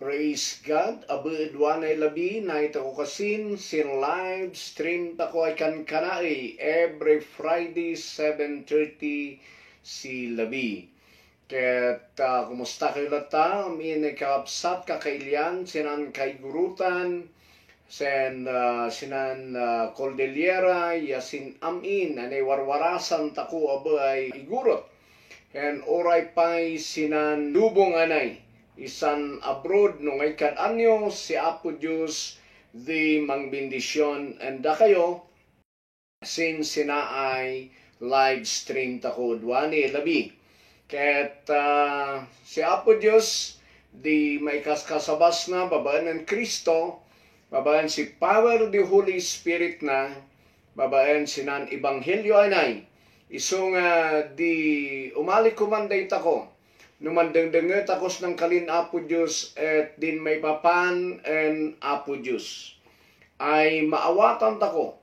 Praise God, abuidwanay labi na ito ko kasin live stream tako ay kankanai every Friday 7:30 si labi. Ket kumusta kayo lata? Amin kaabsat kakailian sinan kay gurutan sinan Cordillera yasin amin anay warwarasan tako abay igurot. And oray pa'y sinan lubong anay isan abroad nung ay anyo si Apo Diyos di mangbindisyon and da kayo since sina ay live stream tako dwani labi ket si Apo Diyos di may kaskasabas na babaan ng Kristo, babaan si power di Holy Spirit na babaan sinan Ebanghelyo anay isong di umali kumanday tako numandengdenget takos ng kalin Apo Diyos at din may papan and Apo Diyos. Ay maawatan tako.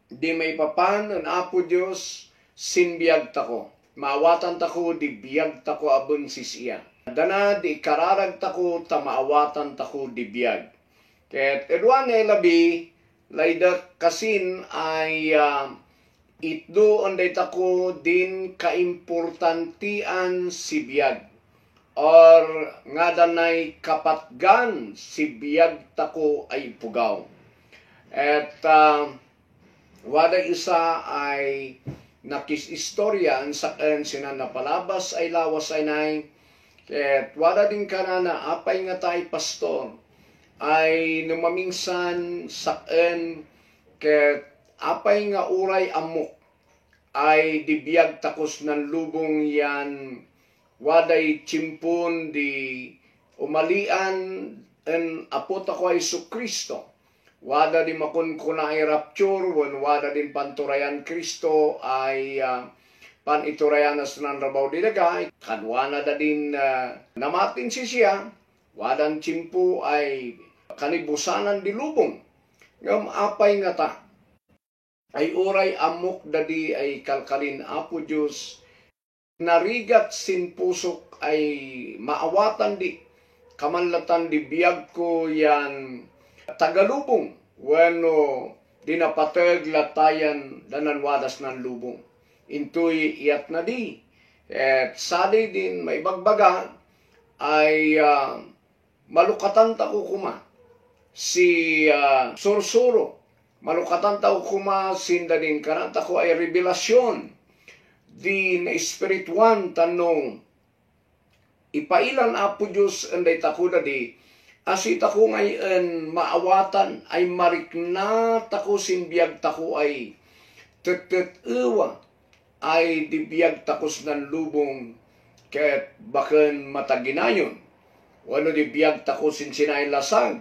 Di may papan and Apo Diyos sinbiyag tako. Maawatan tako di biyag tako abon sisiya. Dana di kararag tako ta maawatan tako di biyag. Ket edwan labi layda kasin ay itdo onday tako din kaimportantian si biyag or nga danay kapatgan si biyag tako ay pugaw. At wada isa ay nakisistorya ang saken sinan napalabas ay lawas ay nay ket wada din kanana apay nga tay pastor ay numamingsan saken ket apay nga uray amok ay dibiyag takos ng lubong yan waday chimpon di umalian en apot ako ay Kristo. Wada di makunkuna ay rapture wen wada din panturayan Kristo ay paniturayan as nan rabaw di dagay kanwana da din namatin siya wadang chimpo ay kanibusanan di lubong ngam apay nga ta ay oray amok dadi ay kalkalin Apo Diyos narigat sin pusok ay maawatan di kamanlatan di biyag ko yan tagalubong wano dinapatag latayan danan wadas ng lubong intoy iyat na di at sali din may bagbaga ay malukatan ta ko kuma si sursuro malukatan tao kuma sindanin kanata ko ay revelasyon di na espirituan tanong ipailan Apo Diyos anday tako dadi asita ko ngayon maawatan ay marikna tako sinbiyag tako ay tetetewa ay dibiyag takos ng lubong ket baken mataginayon wano dibiyag tako sinsinay lasag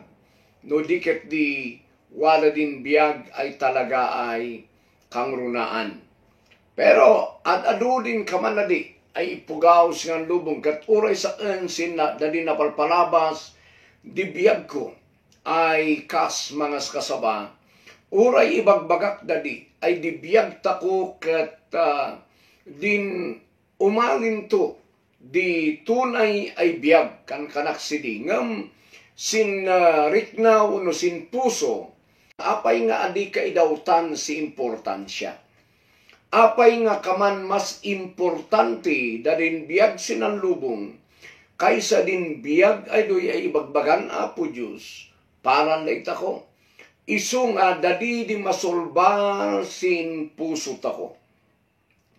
no diket di wala din biyag ay talaga ay kangrunaan. Pero adu din kamanadi ay ipugaw sinang lubong kat uray sa sinna dadi napalpalabas di biyag ko ay kas mga kasaba. Uray ibagbagak dadi ay di biyag tako kat din umalin to di tunay ay biyag kan kanaksidi ngam sin riknaw no sin puso apay nga adi kaidautan si importansya. Apay nga kaman mas importante dadin biyag sinan lubong kaysa din biyag ay doy ay ibagbagan Apo Diyos. Paran na itako. Isu nga dadi di masolba sin puso tako.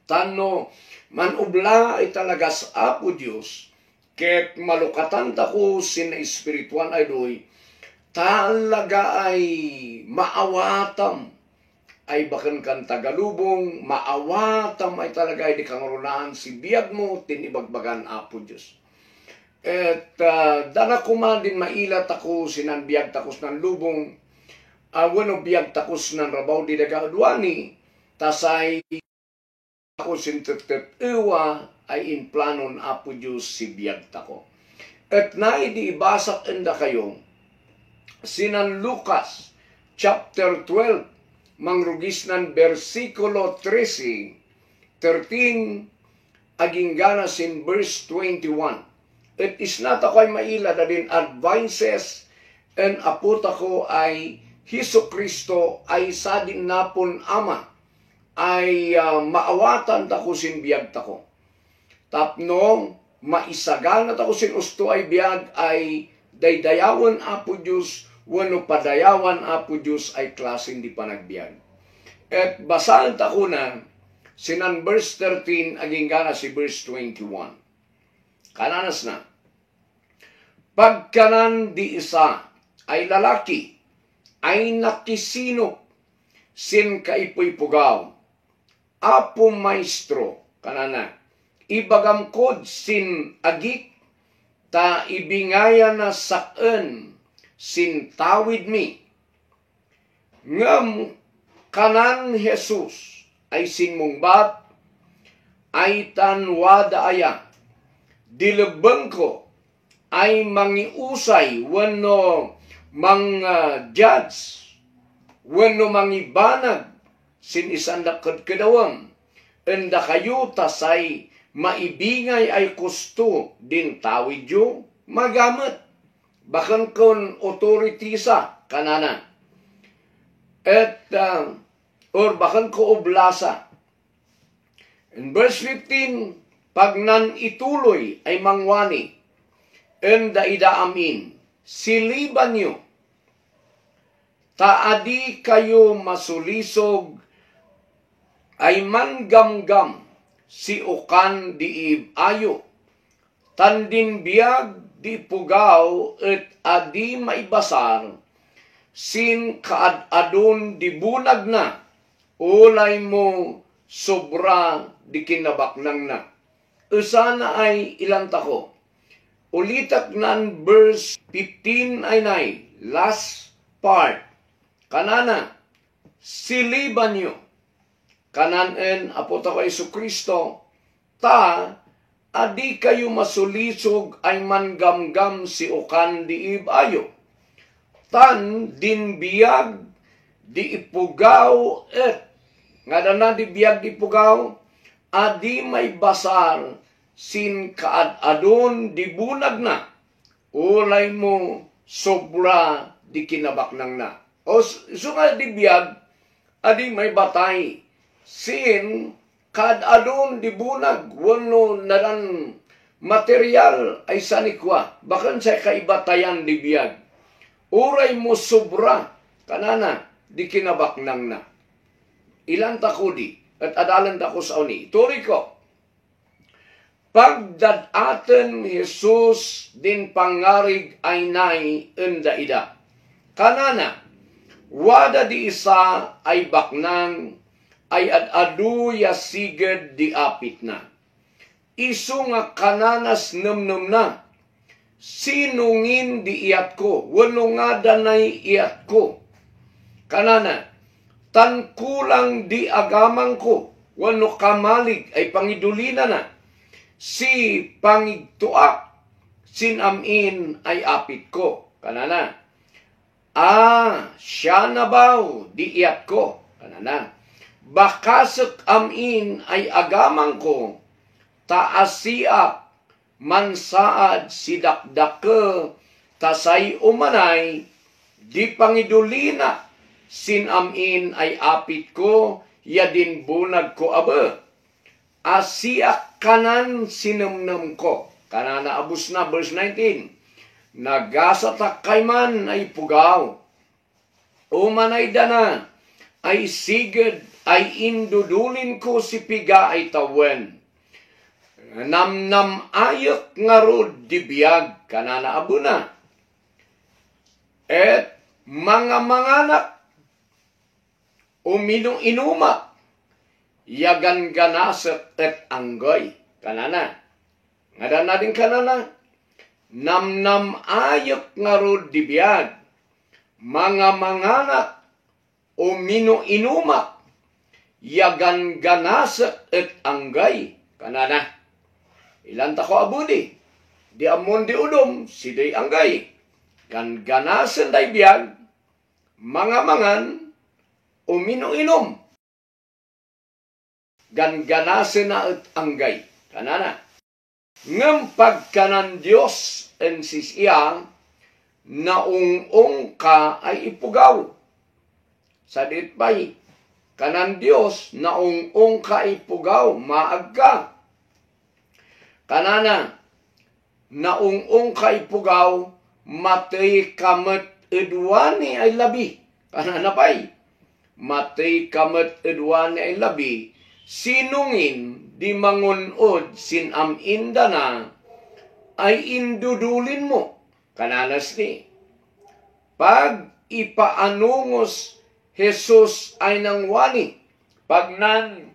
Tano manubla ay talaga sa Apo Diyos ket malukatan tako sin espirituan ay doy talaga ay maawatam ay bakan kan tagalubong maawatam ay talaga ay di kangrunaan si biyag mo tinibagbagan Apo Diyos. Et dana kuma din mailat ako sinan biyag takos ng lubong wano biyag takos ng rabaw di dagadwani tasay ako sintetet iwa ay in planon Apo Diyos si biyag tako. Et naidi ibasak enda kayo sinan Lucas chapter 12 mangrugis ng versikulo 13 aging ganas in verse 21 It is not ako ay maila na din advices and apot ako ay Hesus Kristo ay sa din napon ama ay maawatan tako sin biyag tako. Tapno maisagal na tako sin usto ay biyag ay daydayawan apo Diyos wano padayawan apo Diyos ay klaseng di panagbiag. At basahan tako na sinan verse 13 aging gana si verse 21. Kananas na. Pagkanan di isa ay lalaki, ay nakisinop, sin kaipuy-pugaw, apo maestro, kanana, ibagam sin agik, ta ibingaya na saan, sin tawid mi. Ngam kanan Jesus, ay sinmungbat, ay tanwada aya, dilebeng ko, ay mangiusay wano mga judge wano mangibanag sin isanda kadawam enda kayo tasay maibingay ay kusto din tawid yo magamit bakan kon authority sa kanana at or bakan ko oblasa. In verse 15, pag nan ituloy ay mangwani enda ida amin, siliban nyo, taadi kayo masulisog, ay mangamgam, si ukan diib ayo, tandin biyag di pugaw, at adi maibasar, sin kaadadon di bunag na, ulay mo sobra di kinabaknang na. Usana ay ilang tako. Ulitak nan verse 15 ay nay, last part. Kanana, siliban nyo. Kananen, apot ako Hesus Kristo, ta, adi kayo masulisog ay mangamgam si ukan diib ayo. Tan, din biyag, di ipugaw et. Nga na di biyag di pugaw, adi may basar, sin kaadadon di bunag na, ulay mo sobra di kinabaknang na. O so nga di biyag, adi may batay, sin kaadadon di bunag, wano naran material ay sanikwa, bakan sa kaibatayan di biyag. Uray mo sobra, kanana, di kinabaknang na. Ilang takudi, at adalan tako sa uni. Turi ko, pagdadaten Jesus din pangarig ay nay enda ida. Kanana, wada di isa ay baknang ay adadu yasiged di apit na. Isu nga kananas numnum na. Sinungin di iyat ko. Wano nga danay iyat ko. Kanana, tan kulang di agamang ko. Wano kamalig ay pangidulina na. Si pangigtuak, sinamin ay apit ko. Kanana. Siya na baw, di iyat ko. Kanana. Bakasek amin ay agamang ko. Taasiak, mansaad sidakdake. Tasay umanay, di pangidulina. Sinamin ay apit ko, yadin bunag ko abe. Asiak kanan sinumnum ko. Kanana abus na, verse 19. Nagasatak kay man ay pugaw. Umanay dana ay siged ay indudulin ko si piga ay tawen. Namnam ayok nga rod di biyag. Kanana abuna. Et mga manganak uminong inumak. Yagan ganaset et anggoy. Kanana. Ngadan natin kanana. Namnam ayok nga rod di biyag. Mga manganak umino inumak. Yagan ganaset et anggay. Kanana. Ilan tako abudi. Di amon di udom. Siday anggay. Gan ganasen day biyag. Mga mangan umino inom. Gan ganasen na et anggay. Kanana. Ngem pagkanan Dios en sisya naung-ung ka ay ipugaw. Sadit pa'y kanan Dios naung-ung ka ipugaw maag ka. Kanana naung-ung ka ipugaw matay kamet edwani ay labi. Kanana pa'y matay kamet edwani ay labi. Sinungin di mangunod sinamin na ay indudulin mo. Kananas ni. Pag ipaanungos Jesus ay nangwani. Pag nan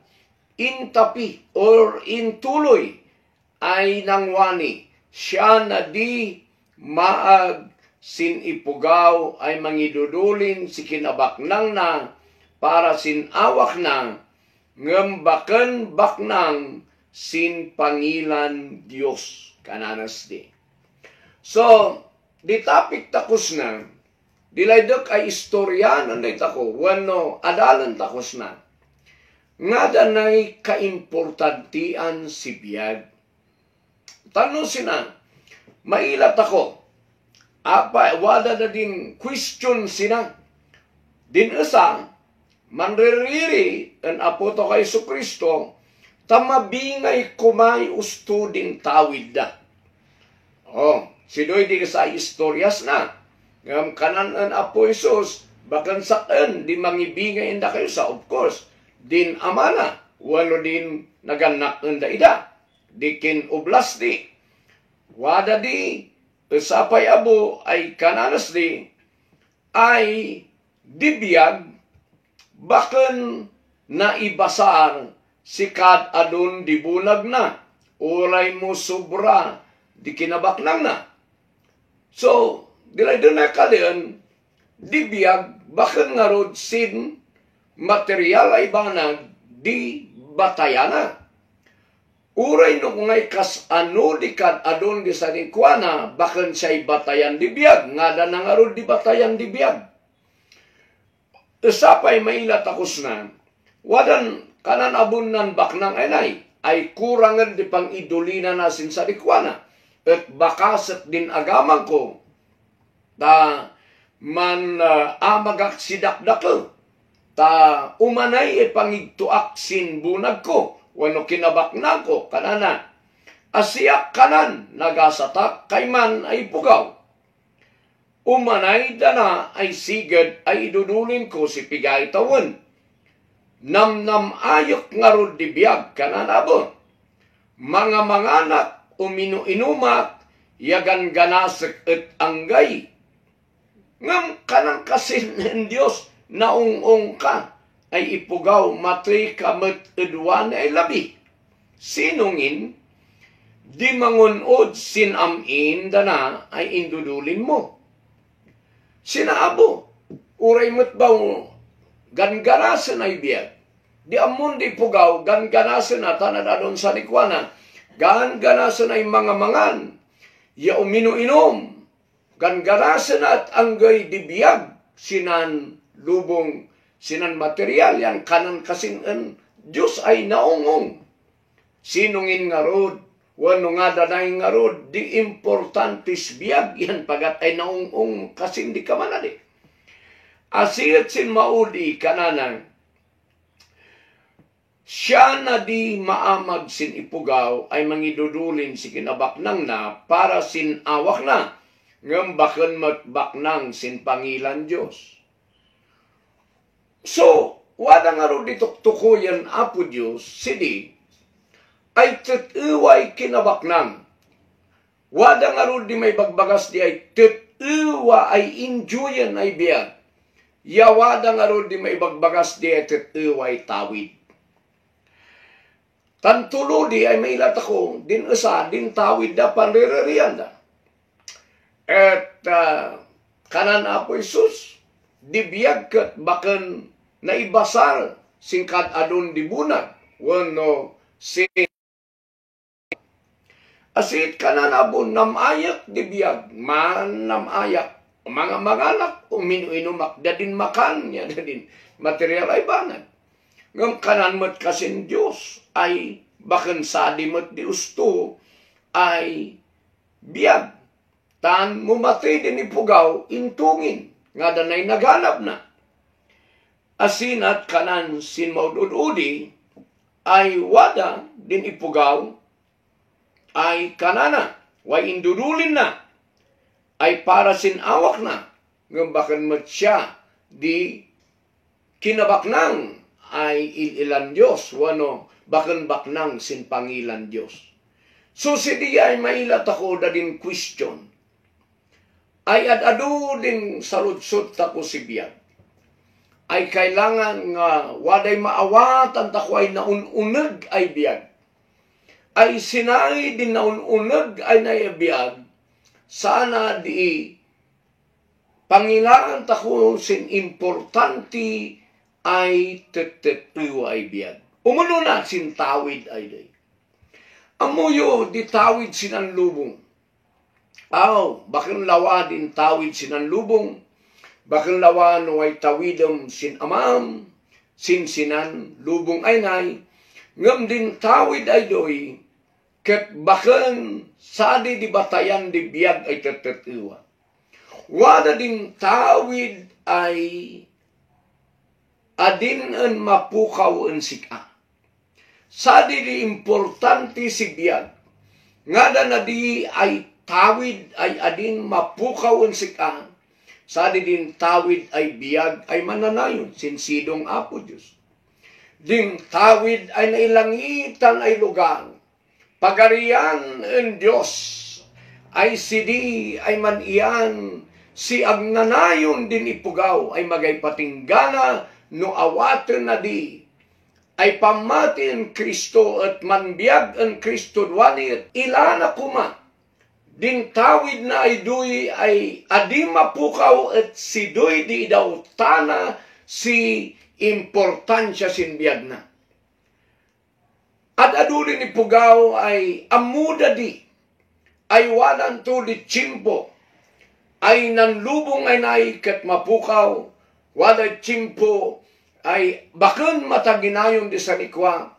intapi or intuloy ay nangwani. Siya na di maag sinipugaw ay mangidudulin si kinabaknang na para sinawak na ngembaken baknang sin pangilan Dios. Kananas di. So, di tapik takos na, dilaydok ay istoryanan na itako, wano adalan takos na, nga danay kaimportantian si biyag. Tanong sina, mailat ako, apa, wada na din question sina, din isa, manririri, ang apoto kay Kristo, tamabingay kumay usto din tawid da. Oh, si doy di sa istoryas na. Ngam kanan ang apo Isus, bakan saan di mangibingay inda kayo sa, of course, din amana, walo din naganak inda ida. Dikin oblas di. Wada di, sapay abo ay kananas di, ay dibiyag, bakan na ibasar, sikat adun di bulag na, uray mo sobra, di kinabaknang na. So, dilay doon na kalian, di biyag, bakan nga rod sin, material ay banag, di batayana. Uray no ngay kas ano di kad adon di sa nikwana, bakan siya'y batayan di biyag, nga da nga rod di batayan di biyag. Usapay mailat akos na, wadan kanan abunan baknang ay kurangan di pang idulina nasin sa nikwana. At bakaset din agaman ko, ta man amagak sidakdako, ta umanay pangigtuak sin bunag ko, wano kinabaknang ko, kanana, asiyak kanan, nagasatak, kayman ay pugaw. Umanay dana ay sigad ay idudulin ko si pigay tawon. Namnam ayok nga rod di biyag kananabon. Mga manganak, uminu-inumak, yagan ganasek et anggay. Ngam kanang kasin ng Diyos, naung-ung ka, ay ipugaw, matay kamet edwan ay labi. Sinungin, di mangunod sinamin dana ay indudulin mo. Sinaabo, uray mo't ba ganganasan ay biyag. Di amon di pugaw, ganganasan na tanadadon sa nikwana. Ganganasan ay mga mangan. Ya uminu-inom. Ganganasan at anggay di biyag. Sinan lubong, sinan material. Yan kanan kasinan Diyos ay naungong. Sinungin nga rod, wano nga danay nga rod, di importantis biyag. Yan pagat ay naungong kasin di ka manali. Asiat sin maudi kananang, siya na di maamag sin ipugaw ay mangidudulin si kinabaknang na para sin awak na ngam baken matbaknang sin pangilan Diyos. So, wala nga ro dituktukuyan apo Diyos, sidi, ay tetiway kinabaknang. Wala nga ro di may bagbagas di ay tetiwa ay enjoyan ay biyag. Yawada nga ro di may bagbagas di ay tetiway tawid. Tantulo di ay may ilat ako, din isa, din tawid da panriririyan da. At kanan apo Isus, di biyag kat bakan naibasar singkat adun di bunag. Wano si asit kanan abo namayak di biyag, man namayak. Mga manganak, uminu-inumak, dadin makan niya, dadin material ay banag. Ngam kanan mo't kasin Diyos ay bakan sadi mo't di usto ay biyag. Tan mumatay din ipugaw, intungin, nga danay naghanap na. Asinat kanan sin maudududi, ay wada din ipugaw, ay kanana, way indudulin na, ay para sin awak na, ng bakan matsya, di kinabaknang, ay ililan Diyos, wano, bakan baknang sin pangilan Diyos. So si di ay mailat ako da din question, ay adado din saludsot ako si biyag. Ay kailangan nga waday maawatan tako ay naununag ay biyag. Ay sinay din naununag ay naibiyag. Sana di pangilaan tako sin importante ay tetepiwa ay biyag. Umuno na sin tawid ay day. Amuyo di tawid sinan lubong. Bakin lawa din tawid sinan lubong. Bakin lawa no ay tawidam sin amam, sin sinan lubong ay nay. Ngam din tawid ay doy, ket bakin sadi di batayan di biyag ay tetepiwa. Wada din tawid ay adin en mapukaw en sika. Sadi di importante si biyag. Ngada na di ay tawid ay adin mapukaw en sika. Sadi din tawid ay biyag ay mananayon sinsidong Apo Diyos. Ding tawid ay nailangitan ay lugar. Pagarian en Diyos ay sidi ay manian si agnanayon din ipugaw ay magay patinggana no awaten na di ay pamatin Kristo at manbiag ang Kristo duwani at ilana kuma. Din tawid na ay duy ay adi mapukaw at si duy di daw tana si importansya sinbiag na. At adulin ipugaw ay amuda di ay wadan to di tsimpo ay nanlubong ay naikat mapukaw waday tsimpo ay bakan mataginayon di sa likwa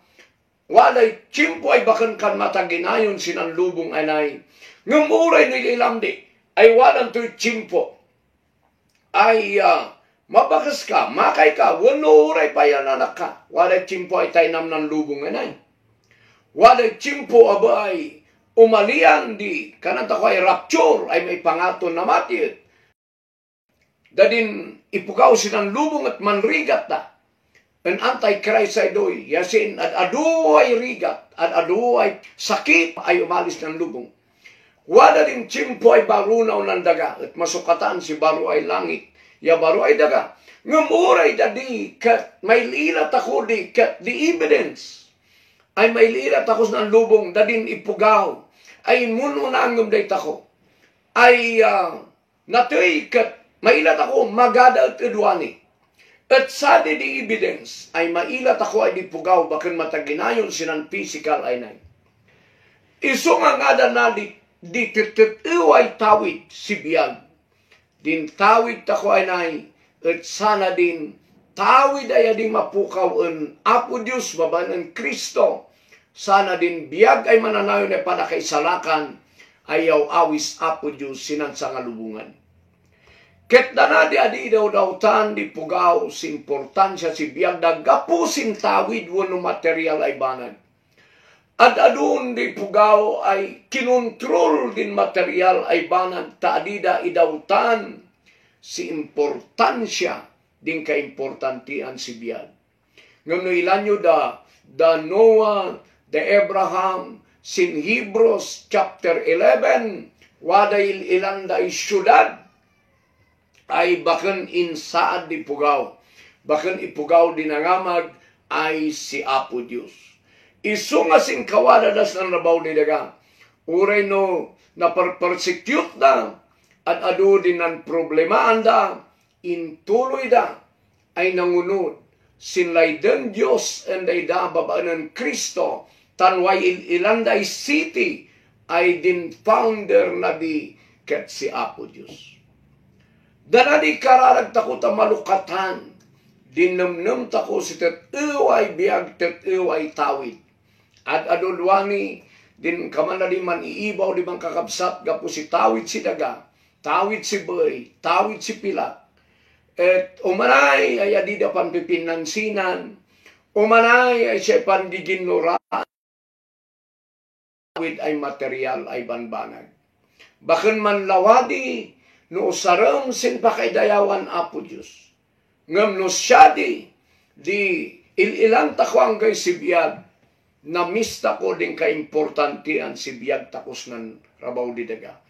waday tsimpo ay bakan kan mataginayon sinanlubong ay nai. Ngamuray nililam di, ay walang to'y tsimpo. Ay mabakas ka, makay ka, wanuray pa yan anak ka. Waday tsimpo ay tainam ng lubong anay. Waday tsimpo abay, umalian di, kananta ko ay rapture, ay may pangaton na matiit. Dadin ipukaw sinang lubong at manrigat na. An anti-Christ ay doy, yasin at adu ay rigat, at adu ay sakit, ay umalis ng lubong. Wala din tsimpo ay barunaw ng daga at masukatan si baro ay langit. Ya baro ay daga. Ngamuray dadi kat may lilat ako di kat di evidence. Ay may lilat ako ng lubong dadin ipugaw. Ay muno na angam day tako. Ay natoy kat may ilat ako magada at edwani. At sa di evidence ay mailat ako ay dipugaw bakan mataginayon sinan physical ay nay. Iso nga ngada na di tititiway tawid si biyag. Din tawid tako ay nay, at sana din tawid ay ading mapukaw en Apo Diyos, baban en Kristo. Sana din biyag ay mananayon ay panakaisalakan, ayaw awis Apo Diyos sinan sa ngalubungan. Ket na di adi daw tan di pugaw si importansya si biyag dagapusin tawid wano material ay banag. At adun di pugaw ay kinontrol din material ay banag taadida idawtan si importansya din kaimportantian si biyag. Ngano ilanyo da Noah, da Abraham, sin Hebrews chapter 11, waday ilanda ay syudad ay bakan insaad di pugaw. Bakan ipugaw dinangamag ay si Apo Diyos. Iso nga sing kawadadas ng rabaw ni daga. Uray no naperpersecute da at adu din ng problemaan da intuloy da ay nangunod sinlayden Diyos and ay da babaan ng Kristo tanway ilanday city ay din founder na di ket si Apo Diyos. Dana di karalag tako ta malukatan dinamnam tako si tet-iway biag tet-iway tawid. At adulwani din kamana di man iibaw di man kakabsat gapo si tawid si daga, tawid si bey, tawid si pilak. Et umanay ay adida pan pipinansinan, umanay ay siya pan giginura, tawid ay material ay banbanag. Bakun man lawadi, no usaram sin pakaidayawan Apo Diyos. Ngam no siyadi, di ililang tako ang kay sibiyag, na mista ko din kaimportantian sibiyag takos ng rabaw di daga.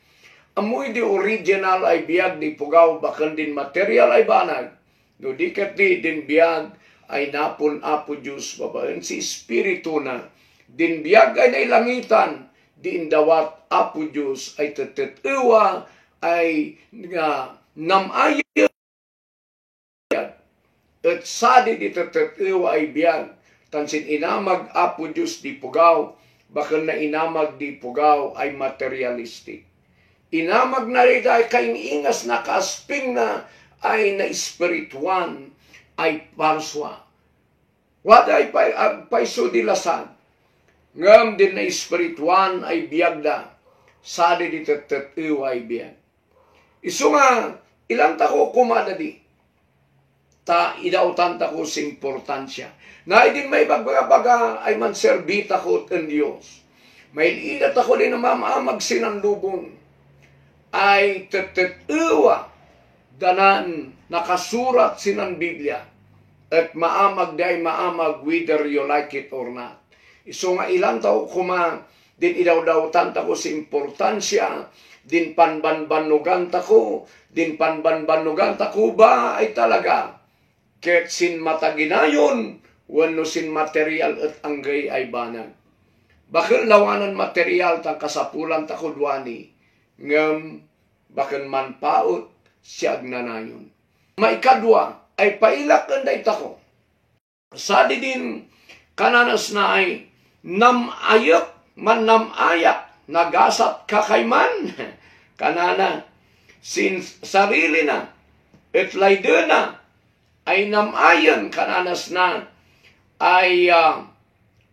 Amoy di original ay biyag di pugaw, bakan din material ay banag. No di kati din biyag ay napon Apo Diyos, babaen si Espiritu na. Din biyag ay nailangitan, di indawat Apo Diyos ay tetetewa, ay namaya. At sadi di tetetewa ay biyag, tansin inamag Apo Diyos di pugaw, bakan na inamag di pugaw ay materialistic. Inamag na rin ay kaing ingas na kasping na ay na espirituan ay parswa. Wada ay paiso dilasan. Ngam din na espirituan ay biyagda. Sadi di tetetiwa ay biyag. Iso nga, ilang tako kumada di. Ta idautan tako sa importansya. Na din may bagbaga ay manserbita ko ng Diyos. May ilat ako din na mamamag sinandubong. Ay tetetiwa danan nakasurat sinan Biblia at maamag day maamag whether you like it or not. Iso nga ilang tao kuma din idaw-daw tanta ko sa importansya din panbanbanugan tako din panbanbanugan tako ba ay talaga ket sin mataginayon wano sin material at anggay ay banag. Bakit lawanan material tang kasapulan tako duani ngam bakan manpaot siya agnanayon. Maikadwa ay pailak anday tako. Sadi din kananas na ay namayak man namayak nagasat kakayman kanana sin sarili na et layde na ay namayan kananas na ay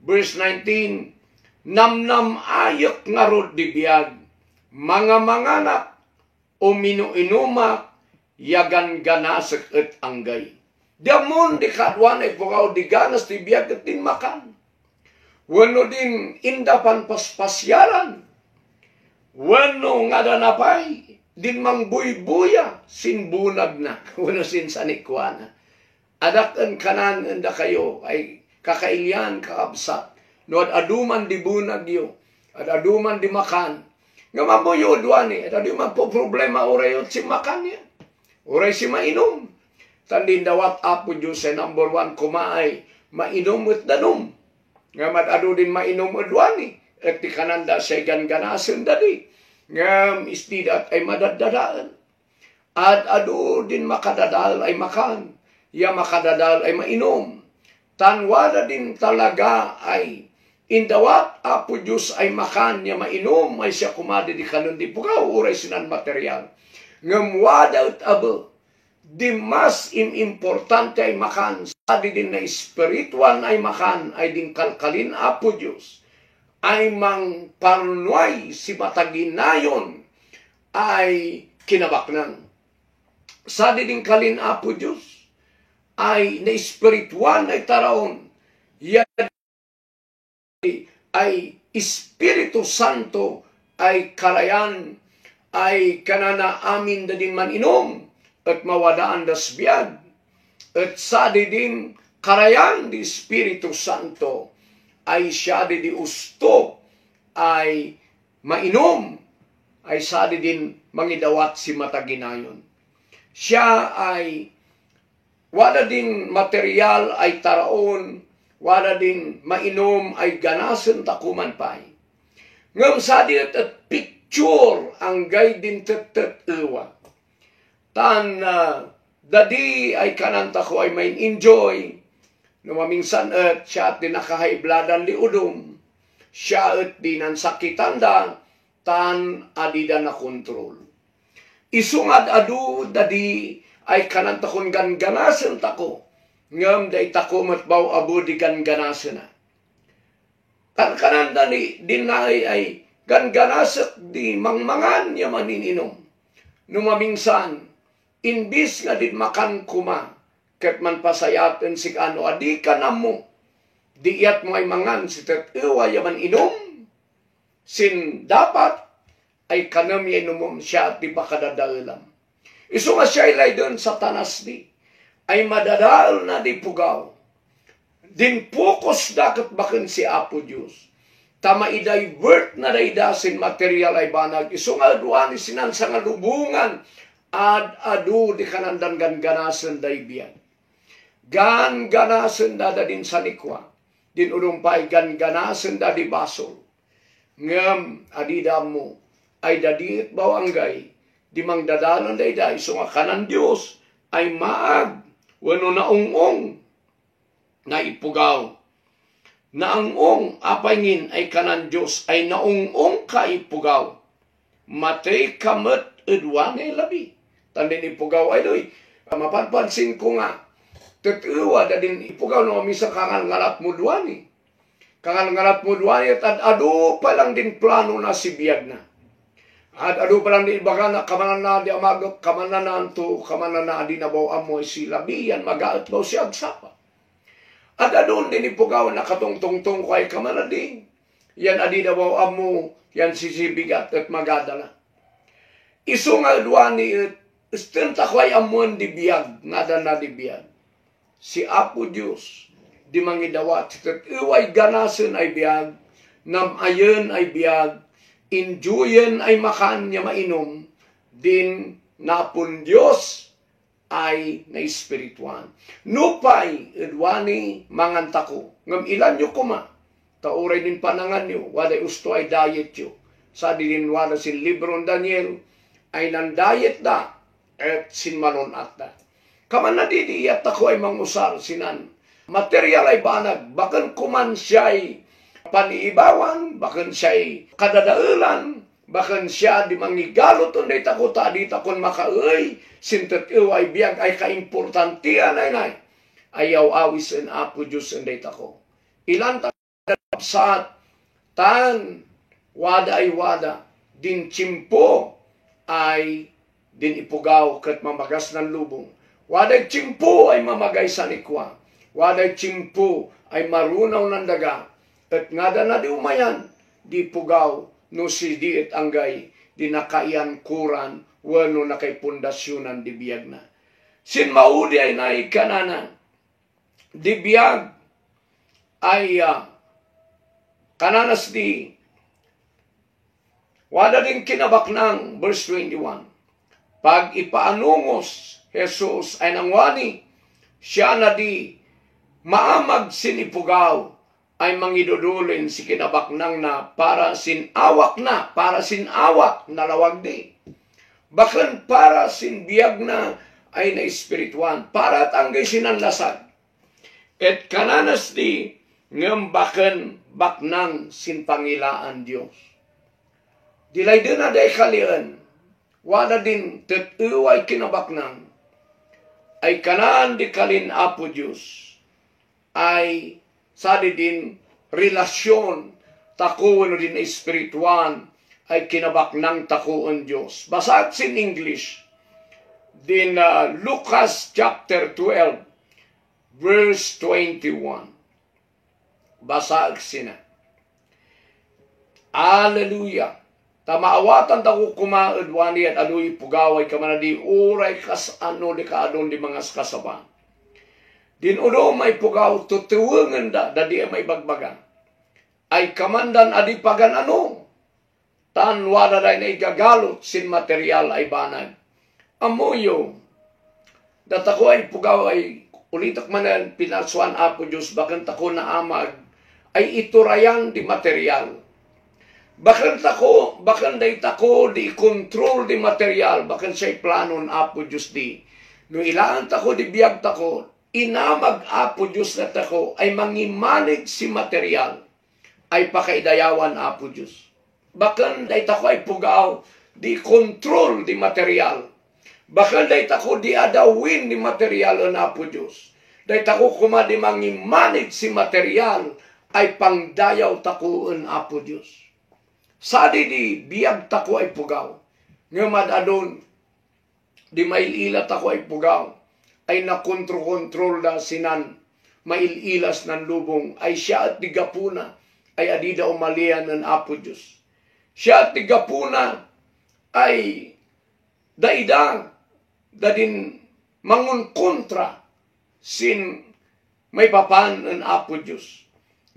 verse 19 namnamayak nga rod di biyag mga manganak o minuinumak yagan ganasak at anggay. Diamon di kadwan ay pukaw di ganas di biyag at din makan. Wano din indapan paspasyaran. Wano nga danapay din mangbuybuya sin bunag na. Wano sin sanikwana. Adakan kanan anda kayo ay kakailyan kaabsat. No at aduman di bunag yo. At aduman di makan. Nga mabuyo duani, at di man po problema oray si makan niya. Oray si mainom. Tandin dawat Apo Diyos ay number 1 kumaay, mainom at danom. Nga matado din mainom at duani. At di kananda siya ganasin dadi. Nga istidat ay madadadaan. At ado din makadadal ay makan. Ya makadadal ay mainom. Tanwada din talaga ay indawat Apo Diyos ay makan niya mainom ay siya kumadi di kanon di pukaw uray sinan material. Ngamwada at abo di mas importante ay makan sadi din na espiritual ay makan ay din kalkalin Apo Diyos ay mang parnuay si mataginayon ay kinabaknan. Sadi din kalin Apo Diyos ay na espiritual ay taraon yan ay Espiritu Santo ay kalayan ay kanana amin da din man inom at mawadaan das biyag at sadi din kalayan di Espiritu Santo ay siya di usto ay mainom ay sadi din mangidawat si mataginayon. Siya ay wala din material ay taraon wala din mainom ay ganasan takuman pa'y. Ngam sadi at picture ang gay din tetetewa. Tan dadi ay kananta ko ay main enjoy. No maminsan at siya at din nakahaibladan li udom. Siya at din ang sakitanda tan adida na kontrol. Isungad adu dadi ay kananta kon ganasan tako. Ngam day tako matbaw abo di ganasan na. Kanan dinay ay ganasak di mangmangan niya manininom. Numamingsan, inbis nga din makan kuma, ket man pasayaten si ano, adi ka na mo, di iyat mo ay mangan, si tetiwa yaman inom, sin dapat, ay kanam ya inumom siya at di ba kadadaalam. Iso nga siya ilay doon sa tanas di, ay madadaal na di pugaw, din pukos dakat baken si Apo Diyos, tama i-divert na daidasin material ay banag, iso nga duani sinansa nga lubungan, adu di kanandan ganasan daibyan. Ganasan da din sa likwa, din udumpay ganasan da di basol. Ngam adida mo, ay dadiit bawanggay, di mang dadalan dayday, so nga kanan Diyos, ay maag, wano na ungong, na ipugaw. Naangong apangin ay kanan Diyos, ay naungong ka ipugaw. Matay kamat edwane labi. Tandin ipugaw ay doy. Mapanpansin ko nga, tetiwa da din ipugaw no misa kangal ngalat mo duwani. Kangal ngalat mo duwani at adu pa lang din plano na si biyag na. At adu pa lang din baga na kamanan na di amagok, kamanan na anto, kamanan na di nabaw amoy si labi, yan magaat baw si agsapa. At adun din ipugaw na katungtungtong ko ay kamanan din. Yan adi nabaw amo, yan sisibigat at magadala. Iso nga duwani at istenta ko ay amuan di biyag, nada na di biyag. Si Apo Diyos, di mangidawat, at iway ganasan ay biyag, namayon ay biyag, enjoyen ay makan niya mainom, din napon Diyos ay na espirituan. Nupay, edwani, mangantako, ngam ilan nyo kuma, tauray din panangan nyo, waday usto ay diet nyo. Sa din wala sin libron Daniel, ay nan diet da, at sinmanon at da. Kaman na didiyat ako ay mangusar sinan. Material ay banag, bakan kuman siya'y paniibawan, bakan siya'y kadadaulan, bakan siya di mangigalot unday tako tadi takon makaoy, sintet ay biyag ay kaimportantian ay ayaw awis en Apo Diyos unday tako. Ilan saat tan wada ay wada, din chimpo ay din ipugaw kat mamagas ng lubong. Waday chimpo ay mamagay sa nikwa. Waday chimpo ay marunaw ng daga. At nga na di umayan, di pugaw, no si diit anggay, di nakaian kuran, wano na kay pundasyonan di biyag na. Sin maudi ay naikanana, di biyag ay kananas di, wada din kinabaknang, verse 21, pag ipaanungos Jesus ay nangwani, siya na di maamag sinipugaw ay mangidudulin si kinabaknang na para sinawak na lawag di. Bakan para sinbiyag na ay na espirituan, para tanggay sinanlasag. Et kananas di ngam bakan baknang sinpangilaan Diyos. Dilay din na day kalian, wala din tetiway kinabaknang, ay kanaan di kalin Apo Diyos, ay sadi din relasyon, takuan din espirituan, ay kinabaknang takuan Diyos. Basag sin English, din Lucas chapter 12, verse 21. Basag sina. Hallelujah. Tamaawatan tako kumaadwani at adoy pugaway kamanadi uray kas ano di kaadon di mga kasaba. Din uno may pugaw tutuwangan da di may bagbagan. Ay kamandan adi pagan ano. Tan wala day na igagalot sin material ay banag. Amoyo. Datako ay pugaw ay ulitak manan pinasuan Apo Diyos bakan tako na amag ay iturayan di material. Bakan day tako di control di material, bakan siya'y planon Apo Diyos di. No ilaan tako di biyag tako, inamag Apo Diyos na tako ay mangimanig si material, ay pakaidayawan Apo Diyos. Bakan day tako ay pugaw di control di material. Bakan day tako di adawin di material ang Apo Diyos. Day tako kuma di mangimanig si material, ay pangdayaw takuan Apo Diyos. Sadi di biyag tako ay pugaw. Nga madadon, di maililat ako ay pugaw, ay nakontrol da sinan maililas ng lubong, ay siya at digapuna, ay adida umalian ng Apo Diyos. Siya at digapuna, ay daida, dadin mangun kontra, sin may papan ng Apo Diyos.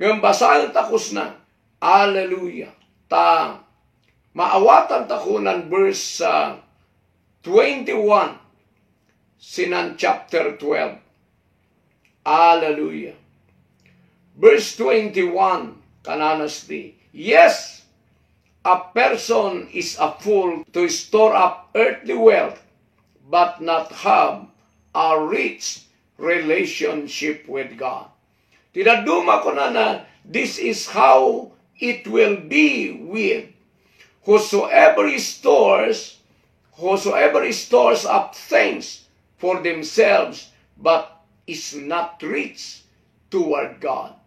Ngayon basahan takos na, Hallelujah, ta maawatan tako ng verse 21 sinan chapter 12. Hallelujah. Verse 21 kananas di. Yes, a person is a fool to store up earthly wealth, but not have a rich relationship with God. Tinaduma ko na this is how it will be with whosoever stores up things for themselves, but is not rich toward God.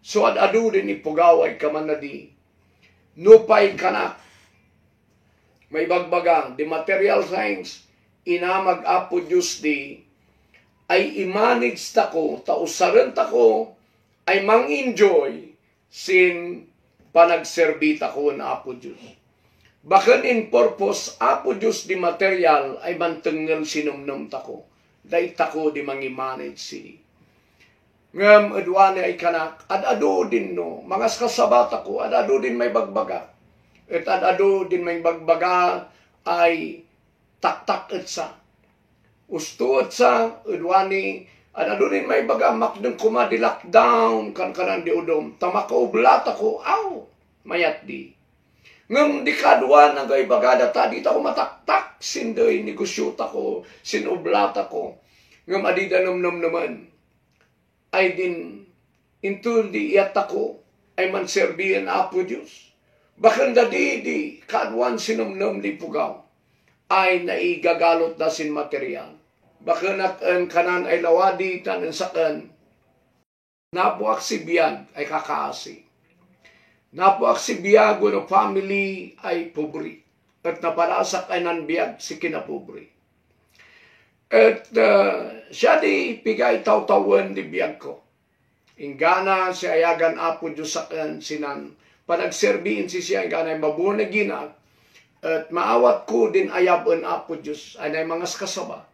So adu din ipugaw ay kamanadi. Nupay kanak. May bagbaga, the material things, inamag Apo Diyos di, ay imanage tako, tausaran tako, ay mang-enjoy sin panagserbita ko na Apo Diyos. Bakan in purpose, Apo Diyos di material ay mantengel sinumnum tako. Dahil tako di mangi-manage sini. Ngam adwane ay kanak, adado din no, mga kasabat ako, adado din may bagbaga. At adado din may bagbaga ay taktak et sa. Usto et sa, adwane, adado din may baga, makdeng kuma di lockdown, kan di udom, tamakaublat ako, aw, mayat di. Ngam di kadwa na gay bagada ta, di tako mataktak, sinday negosyo tako, sinublat ako. Ngam adida namnam naman, ay din, intul di iyat ako, ay manserbihan Apo Diyos. Bakan da di kadwan sinumnam di pugaw, ay naigagalot na sin material. Bakan ang kanan ay lawadi, tanan sakan, napuak si biyag ay kakaasi. Napuak si biyag no family ay pobri. At naparasak ay nanbiyag si kinapobri. At siya di pigay taw-tawan di biyag ko. Ingana si ayagan Apo Diyos sakan sinan. Panagserbiin si siya ingana ay mabunagina. At maawat ko din ayabon Apo Diyos ay na mga kasaba.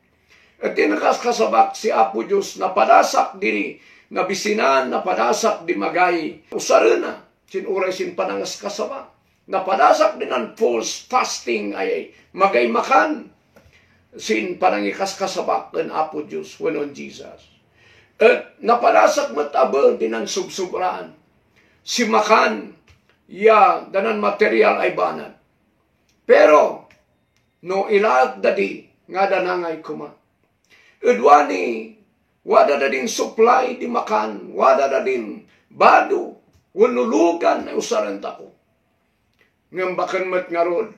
At tinakaskasabak si Apo Diyos na padasak diri na bisinan na padasak di magay usarena. Sinuray sin panangas kasaba. Napadasak din ang false fasting ay magay makan. Sin panangikas kasabak ng Apo Diyos when on Jesus. At napadasak matabang din ang subsubraan. Si makan, danan material ay banat. Pero, no ilag dadi, nga danangay kuma. Udwani, wada dading supply di makan, wada dading bado, wanulugan ay usaran tako. Ngambakan mat ngarod,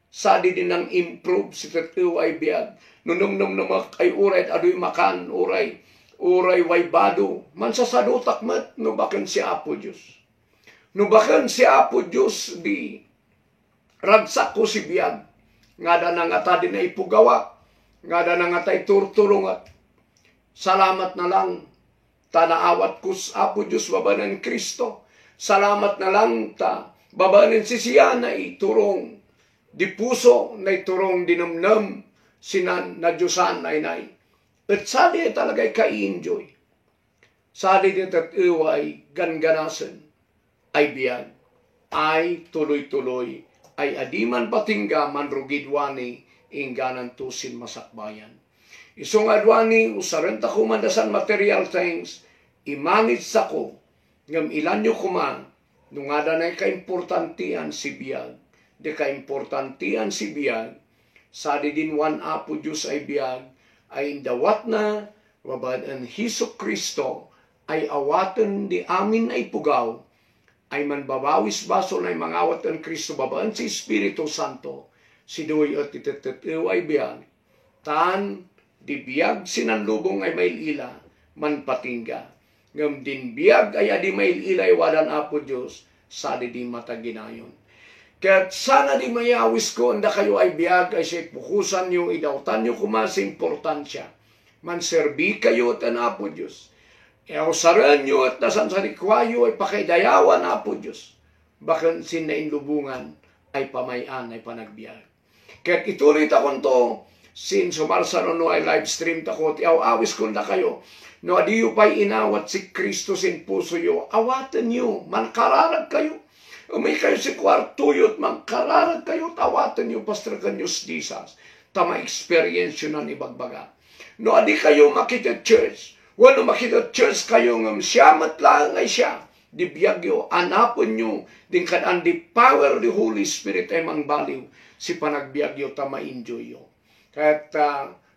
sadi din ang improve si tatiw ay biyag. Nunum namak ay uray at adoy makan, uray way bado. Mansasadutak mat, nubakan si Apo Diyos. Nubakan si Apo Diyos di ragsak ko si biyag. Nga da nga ta din ay pugawa, nga da nga ta turturungat. Salamat na lang, tanaawat ko sa Apo Diyos babanan Kristo. Salamat na lang ta, babanin si siya na iturong, di puso na iturong dinamnam, sinan na Diyosan ay nay. At sali talagay ka-enjoy. Sali din tatiway ganganasan, ay biyag, ay tuloy-tuloy, ay adiman patingga manrugidwani, ingganan tusin masakbayan. Isong adwani, usarenta ko mandasan material things, imanage sa ko, ngam ilan nyo kuman, nung ada na kaimportantian si biyag, de kaimportantian si biyag, sadi din wan Apo Diyos ay biyag, ay indawat na, wabad ang Hesus Kristo, ay awatan di amin ay pugaw, ay manbabawis baso na mangawat ang Kristo, babaan si Espiritu Santo, si Doy at itetetiw ay biyag, tan, di biyag sinanlubong ay may ila, man patingga. ngam din biyag ay adi may ilay wadan Apo Diyos sa di mataginayon. Kaya sana di mayawis ko anda kayo ay biyag ay siya pukusan nyo, idautan nyo kumasa importansya. Manserbi kayo at Apo Diyos. Usaran nyo at nasan sa likwayo ay pakaidayawan Apo Diyos. Bakan sinainlubungan ay pamayan ay panagbiag. Kaya ituloy takon to, sin sumarsa no ay live stream takot, awis ko na kayo. No adiyo pa'y inawat si Kristo sin puso yo, awatan nyo, mankararag kayo. Umay kayo si kwarto yot, mankararag kayo, awatan nyo, pastragan nyo Jesus. Tama experience yun ang ibagbaga. No adi kayo makita church, wano makita church kayo ng siyamat lang ay siya. Di biyagyo, anapon nyo, din kadaan di power the Holy Spirit ay mangbaliw, si panagbiagyo tama enjoy yo. Kaya't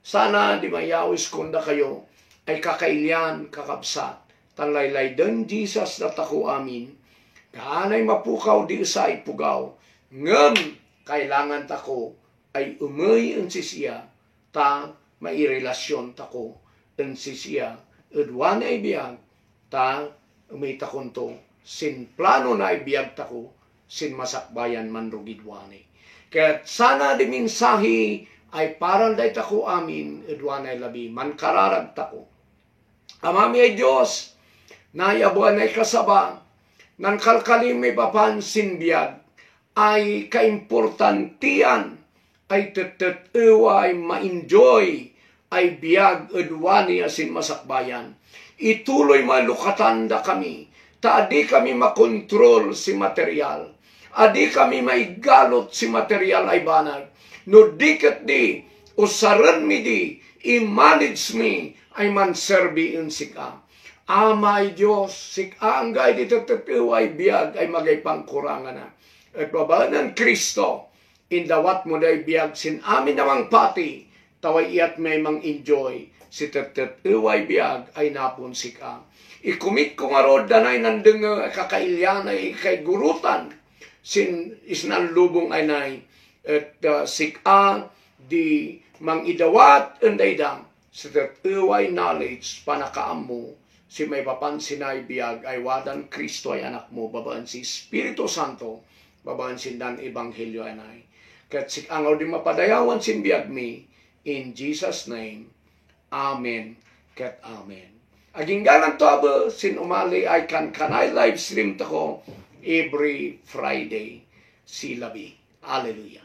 sana di mayawis kunda kayo, ay kakailyan, kakabsat, tanlaylay den Jesus na tako amin, kaanay mapukaw di sa ipugaw, ngam kailangan tako, ay umay ang sisiya, ta mairelasyon tako, ang sisiya, udwan ay biyag, ta umay takon to, sin plano na ay biyag tako, sin masakbayan man rugidwani. Kaya sana di minsahi, ay parang day tako amin, udwan ay labi, man kararag tako. Amami ay Diyos, nayabuan ay kasaba, ng kalkalim may papansin biyag, ay kaimportantian, ay ay ma-enjoy, ay biyag udwani asin masakbayan. Ituloy malukatanda kami, ta adi kami makontrol si material, adi kami maigalot si material ay banag, no diket di, usaran mi di, i-manage mi, ay manserbi in sika. Amay Diyos, sika ang gay dito ay biyag ay magay pangkurangan na. At babaan ng Kristo, indawat mo na biyag sin amin namang pati, taway iyat may mang enjoy, si ay biyag ay napon sika. Ikumit ko nga rod danay nandang kakailyan ay kay gurutan, sin isnan lubong ay nay, at sika di mang idawat andaydang, sa tatuway knowledge, panakaam mo, si may papansin ay biyag, ay wadan Kristo ay anak mo, babaan si Espiritu Santo, babaan sin dan Ebanghelyo ay. Kat si angaw di mapadayawan sin biyag mi, in Jesus' name, Amen, kat Amen. Aging galang to abo, sin umali ay kanay live stream to ko, every Friday, si Labi. Hallelujah.